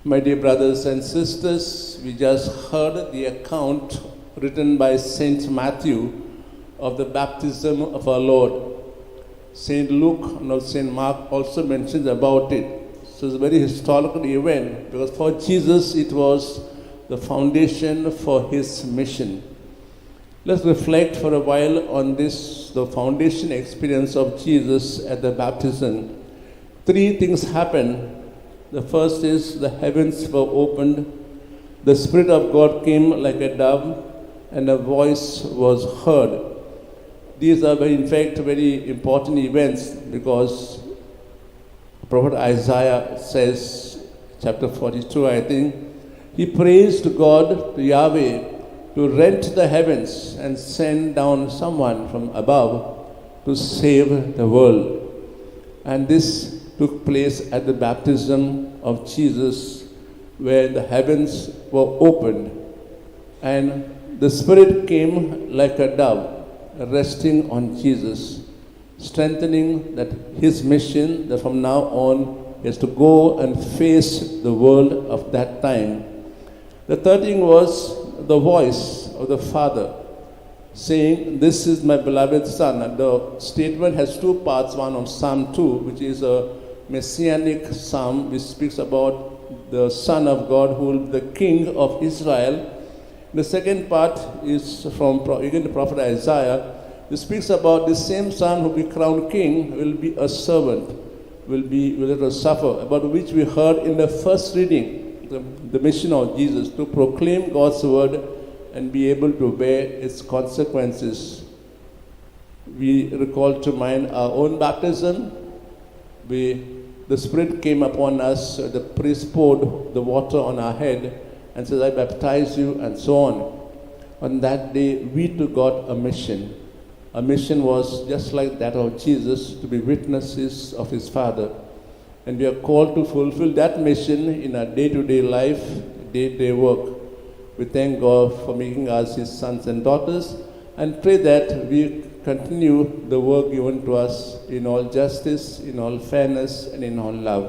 My dear brothers and sisters, we just heard the account written by Saint Matthew of the baptism of our Lord. Saint Luke and Saint Mark also mentions about it. So it's a very historical event because for Jesus it was the foundation for his mission. Let's reflect for a while on this, the foundation experience of Jesus at the baptism. Three things happened. The first is the heavens were opened, the Spirit of God came like a dove, and a voice was heard. These are in fact very important events because Prophet Isaiah says, chapter 42 I think, he prays to God, to Yahweh, to rent the heavens and send down someone from above to save the world. And this took place at the baptism of Jesus, where the heavens were opened and the Spirit came like a dove, resting on Jesus, strengthening that his mission that from now on is to go and face the world of that time. The third thing was the voice of the Father saying, "This is my beloved Son." And the statement has two parts, one of Psalm 2, which is a messianic psalm which speaks about the Son of God who will be the King of Israel. The second part is from again the prophet Isaiah, who speaks about the same Son who will be crowned King, will be a servant, will suffer, about which we heard in the first reading, the mission of Jesus, to proclaim God's word and be able to bear its consequences. We recall to mind our own baptism. The Spirit came upon us, the priest poured the water on our head and said, "I baptize you," and so on. On that day, we too got a mission. Our mission was just like that of Jesus, to be witnesses of his Father. And we are called to fulfill that mission in our day-to-day life, day-to-day work. We thank God for making us his sons and daughters and pray that we continue the work given to us in all justice, in all fairness, and in all love.